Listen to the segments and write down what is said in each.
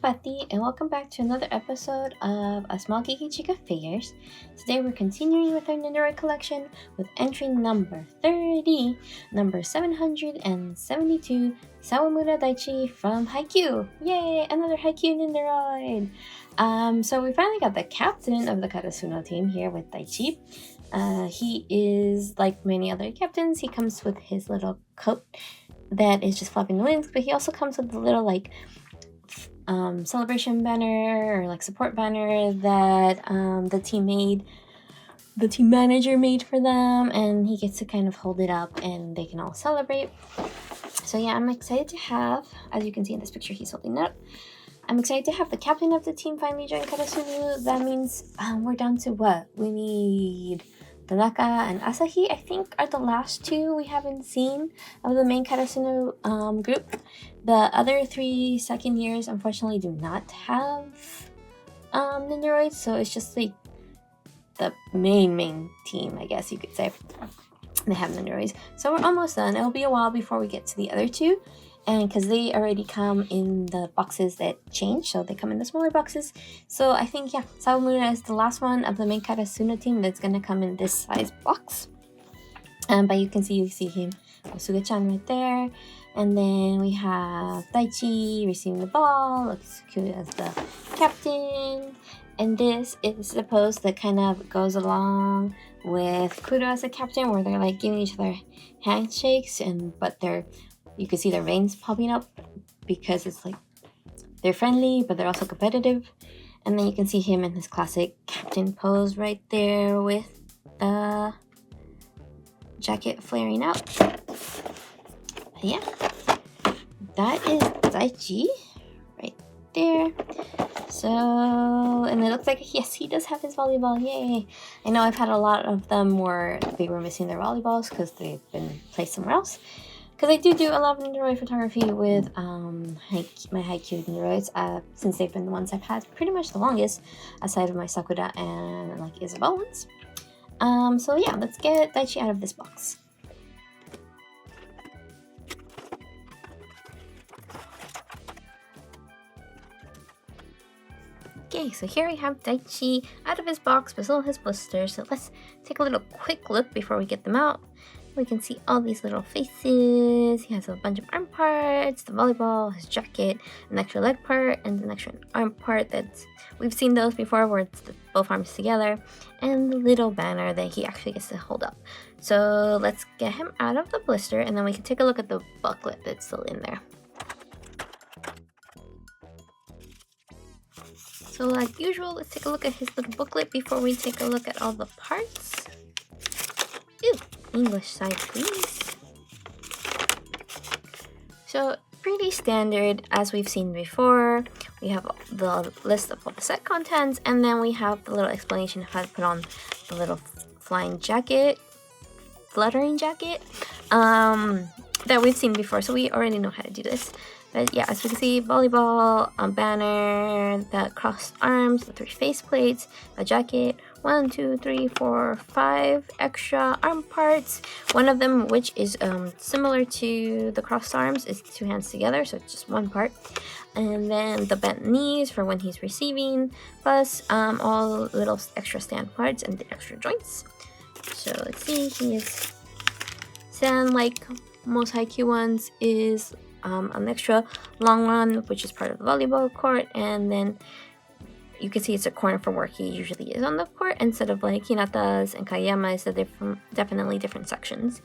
Pati, and welcome back to another episode of A Small Geeky Chica figures. Today we're continuing with our Nendoroid collection with entry number 30, number 772, Sawamura Daichi from Haikyuu. Yay, another Haikyuu Nendoroid! So we finally got the captain of the Karasuno team here with Daichi. He is like many other captains. He comes with his little coat that is just flapping the wings, but he also comes with the little celebration banner or like support banner that the team manager made for them, and he gets to kind of hold it up and they can all celebrate. So yeah, I'm excited to have, as you can see in this picture, he's holding it up. I'm excited to have the captain of the team finally join Karasuno. That means we're down to what? We need Tanaka and Asahi, I think, are the last two we haven't seen of the main Karasuno group. The other three second years, unfortunately, do not have Nendoroids, so it's just like the main team, I guess you could say. They have Nendoroids. So we're almost done. It'll be a while before we get to the other two. And because they already come in the boxes that change, so they come in the smaller boxes. So I think, yeah, Sawamura is the last one of the main Karasuno team that's going to come in this size box. But you see him, Suga-chan right there. And then we have Daichi receiving the ball, looks cute as the captain. And this is the pose that kind of goes along with Kuro as a captain, where they're like giving each other handshakes, but you can see their veins popping up because it's like they're friendly, but they're also competitive. And then you can see him in his classic captain pose right there with the jacket flaring out. But yeah, that is Daichi right there. So, and it looks like, yes, he does have his volleyball. Yay! I know I've had a lot of them where they were missing their volleyballs because they've been placed somewhere else. Because I do a lot of Nendoroid photography with my Haikyuu Nendoroids, since they've been the ones I've had pretty much the longest, aside of my Sakura and like Isabel ones. So yeah, let's get Daichi out of this box. Okay, so here we have Daichi out of his box with all his blisters. So let's take a little quick look before we get them out. We can see all these little faces. He has a bunch of arm parts, the volleyball, his jacket, an extra leg part, and an extra arm part we've seen those before where it's both arms together, and the little banner that he actually gets to hold up. So let's get him out of the blister, and then we can take a look at the booklet that's still in there. So like usual, let's take a look at his little booklet before we take a look at all the parts. Ew, English side please. So pretty standard as we've seen before. We have the list of all the set contents, and then we have the little explanation of how to put on the little fluttering jacket that we've seen before, so we already know how to do this. But yeah, as we can see, volleyball, banner, the crossed arms, the 3 face plates, a jacket, 1, 2, 3, 4, 5 extra arm parts. One of them, which is similar to the crossed arms, is 2 hands together, so it's just one part. And then the bent knees for when he's receiving, plus all little extra stand parts and the extra joints. So let's see, he is stand like most Haikyuu ones is an extra long one, which is part of the volleyball court, and then you can see it's a corner for where he usually is on the court instead of like Hinata's and Kayama's, so they're from definitely different sections.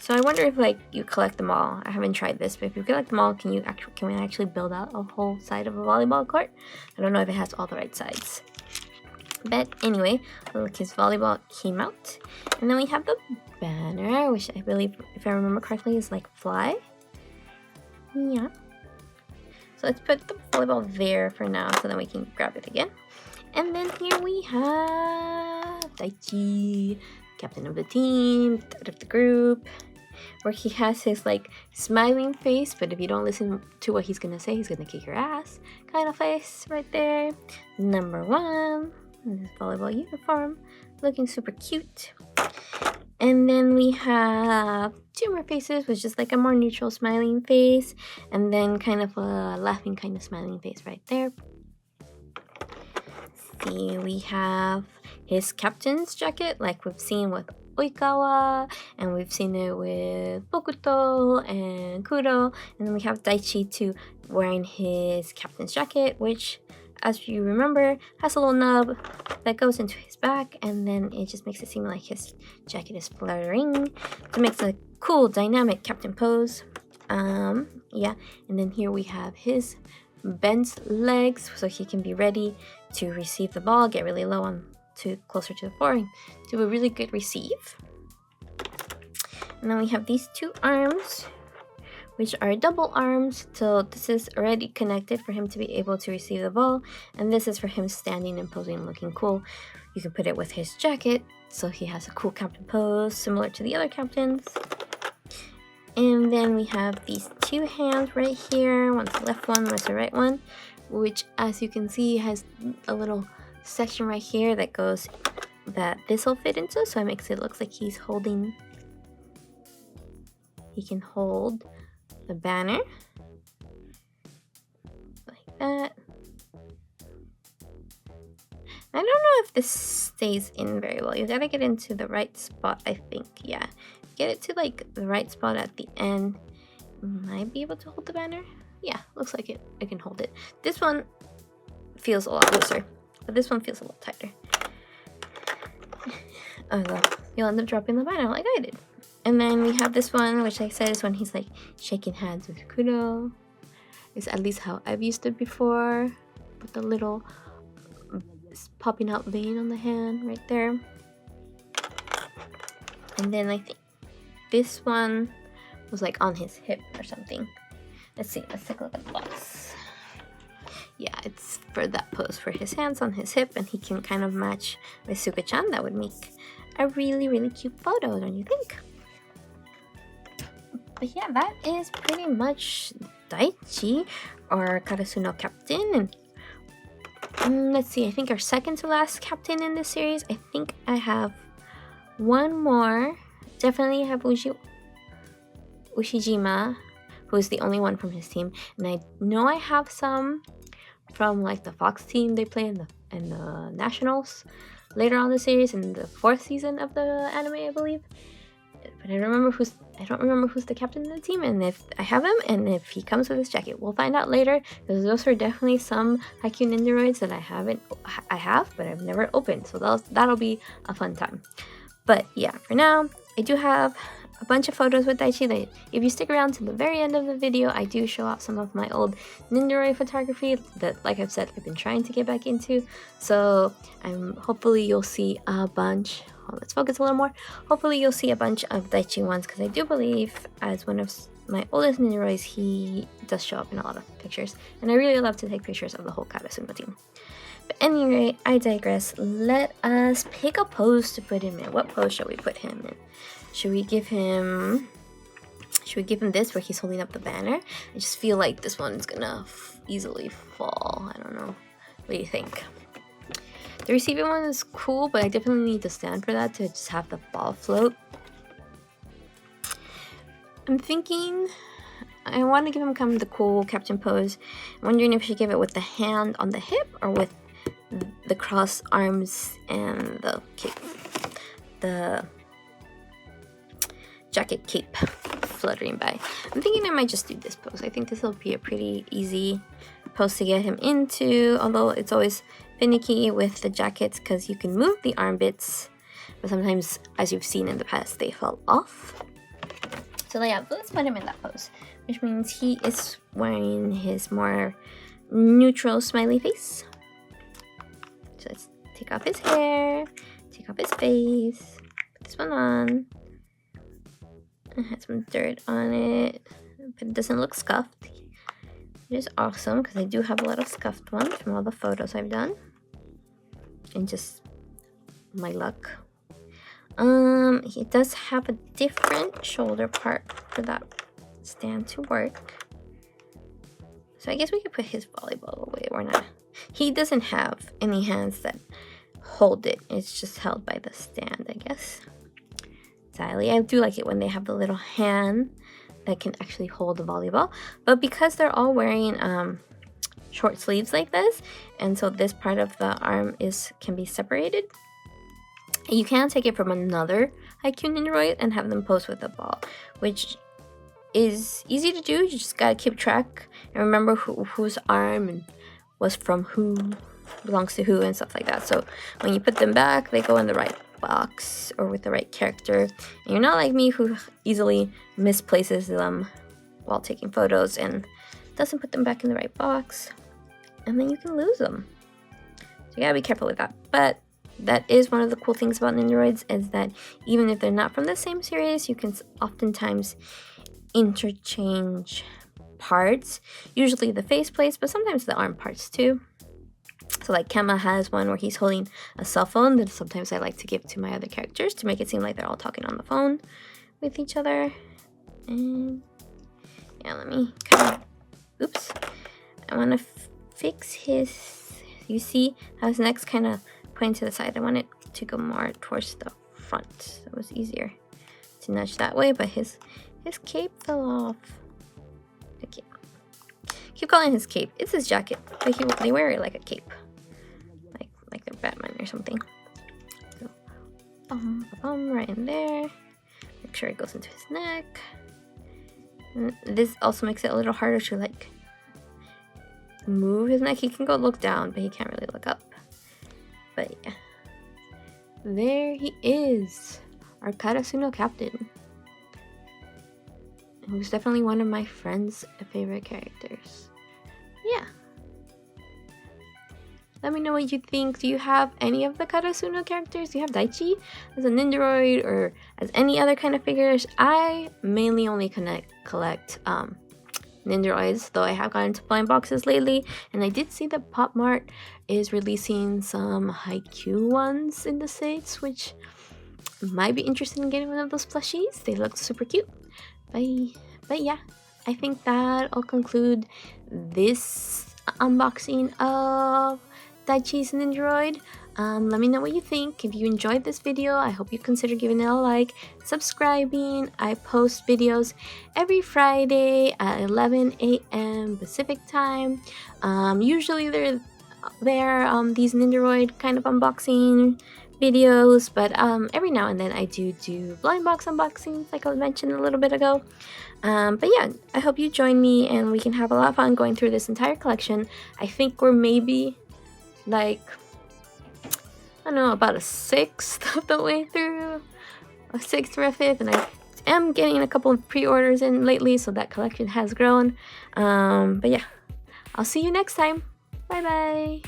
So I wonder if like you collect them all. I haven't tried this, but if you collect them all, can we actually build out a whole side of a volleyball court? I don't know if it has all the right sides. But anyway, look, his volleyball came out, and then we have the banner, which I believe, if I remember correctly, is like fly. Yeah. So let's put the volleyball there for now so then we can grab it again. And then here we have Daichi, captain of the team, head of the group, where he has his like smiling face, but if you don't listen to what he's gonna say, he's gonna kick your ass kind of face right there. Number 1, in his volleyball uniform, looking super cute. And then we have two more faces, which is like a more neutral smiling face, and then kind of a laughing kind of smiling face right there. See, we have his captain's jacket, like we've seen with Oikawa, and we've seen it with Bokuto and Kuro, and then we have Daichi too, wearing his captain's jacket, which, as you remember, has a little nub that goes into his back, and then it just makes it seem like his jacket is fluttering. So it makes a cool, dynamic captain pose. Yeah, and then here we have his bent legs, so he can be ready to receive the ball, get really low on to closer to the floor, and do a really good receive. And then we have these two arms, which are double arms, so this is already connected for him to be able to receive the ball, and this is for him standing and posing and looking cool. You can put it with his jacket, so he has a cool captain pose similar to the other captains. And then we have these two hands right here, one's the left one, one's the right one, which, as you can see, has a little section right here that goes, that this will fit into, so it makes it look like he's holding, he can hold the banner like that. I don't know if this stays in very well. You gotta get into the right spot, I think. Yeah, get it to like the right spot at the end. Might be able to hold the banner. Yeah, looks like it. I can hold it. This one feels a lot looser, but this one feels a little tighter. Oh well, you'll end up dropping the banner like I did. And then we have this one, which I said is when he's like shaking hands with Kuro. It's at least how I've used it before, with the little popping out vein on the hand right there. And then I think this one was like on his hip or something. Let's see, let's take a look at the box. Yeah, it's for that pose, for his hands on his hip, and he can kind of match with Suka-chan. That would make a really, really cute photo, don't you think? But yeah, that is pretty much Daichi, our Karasuno captain. And let's see, I think our second to last captain in this series. I think I have one more. Definitely have Ushijima, who is the only one from his team. And I know I have some from like the Fox team they play in the Nationals later on in the series, in the 4th season of the anime, I believe. But I don't remember who's the captain of the team, and if I have him, and if he comes with his jacket. We'll find out later, because those are definitely some Haikyuu Nendoroids that I have, but I've never opened, so that'll be a fun time. But yeah, for now, I do have a bunch of photos with Daichi that if you stick around to the very end of the video, I do show off some of my old Nendoroid photography that, like I've said, I've been trying to get back into. So hopefully you'll see a bunch. Well, let's focus a little more. Hopefully you'll see a bunch of Daichi ones, because I do believe, as one of my oldest Nendoroids, he does show up in a lot of pictures, and I really love to take pictures of the whole Karasuno team. But anyway, I digress. Let us pick a pose to put him in. What pose shall we put him in? Should we give him this, where he's holding up the banner? I just feel like this one's gonna easily fall. I don't know. What do you think? The receiving one is cool, but I definitely need to stand for that, to just have the ball float. I'm thinking I want to give him kind of the cool captain pose. I'm wondering if I should give it with the hand on the hip, or with the cross arms and the cape, the jacket cape fluttering by. I'm thinking I might just do this pose. I think this will be a pretty easy pose to get him into, although it's always finicky with the jackets, because you can move the arm bits, but sometimes, as you've seen in the past, they fall off. So yeah, let's put him in that pose, which means he is wearing his more neutral smiley face. So let's take off his hair, take off his face, put this one on. It has some dirt on it, but it doesn't look scuffed, which is awesome, because I do have a lot of scuffed ones from all the photos I've done, and just my luck. He does have a different shoulder part for that stand to work, so I guess we could put his volleyball away or not. He doesn't have any hands that hold it, it's just held by the stand, I guess. styly. I do like it when they have the little hand that can actually hold the volleyball. But because they're all wearing short sleeves like this, and so this part of the arm can be separated, you can take it from another haiku Nendoroid and have them pose with the ball, which is easy to do. You just gotta keep track and remember whose arm and was from who, belongs to who, and stuff like that. So when you put them back, they go in the right box or with the right character. And you're not like me who easily misplaces them while taking photos and doesn't put them back in the right box, and then you can lose them. So you gotta be careful with that. But that is one of the cool things about Nendoroids, is that even if they're not from the same series, you can oftentimes interchange parts, usually the face plates, but sometimes the arm parts too. So like Kema has one where he's holding a cell phone that sometimes I like to give to my other characters to make it seem like they're all talking on the phone with each other. And yeah, let me kind of, oops, I want to fix his, you see how his neck's kind of pointing to the side. I want it to go more towards the front, so it was easier to nudge that way, but his cape fell off. Okay. Keep calling his cape. It's his jacket, but they wear it like a cape, like they're Batman or something. So, right in there. Make sure it goes into his neck. And this also makes it a little harder to like move his neck. He can go look down, but he can't really look up. But yeah, there he is, our Karasuno captain. Who's definitely one of my friend's favorite characters. Yeah. Let me know what you think. Do you have any of the Karasuno characters? Do you have Daichi as a Nendoroid or as any other kind of figures? I mainly only collect Nendoroids, though I have gotten into blind boxes lately, and I did see that Pop Mart is releasing some haiku ones in the States, which might be interested in getting one of those plushies. They look super cute. But yeah, I think that'll conclude this unboxing of Daichi's Nendoroid. Let me know what you think. If you enjoyed this video, I hope you consider giving it a like, subscribing. I post videos every Friday at 11 a.m. Pacific time. Usually they're these Nendoroid kind of unboxing videos, but every now and then I do blind box unboxings like I mentioned a little bit ago. But yeah, I hope you join me and we can have a lot of fun going through this entire collection. I think we're maybe like, I don't know, about a sixth of the way through, a sixth or a fifth, and I am getting a couple of pre-orders in lately, so that collection has grown. But yeah, I'll see you next time. Bye bye.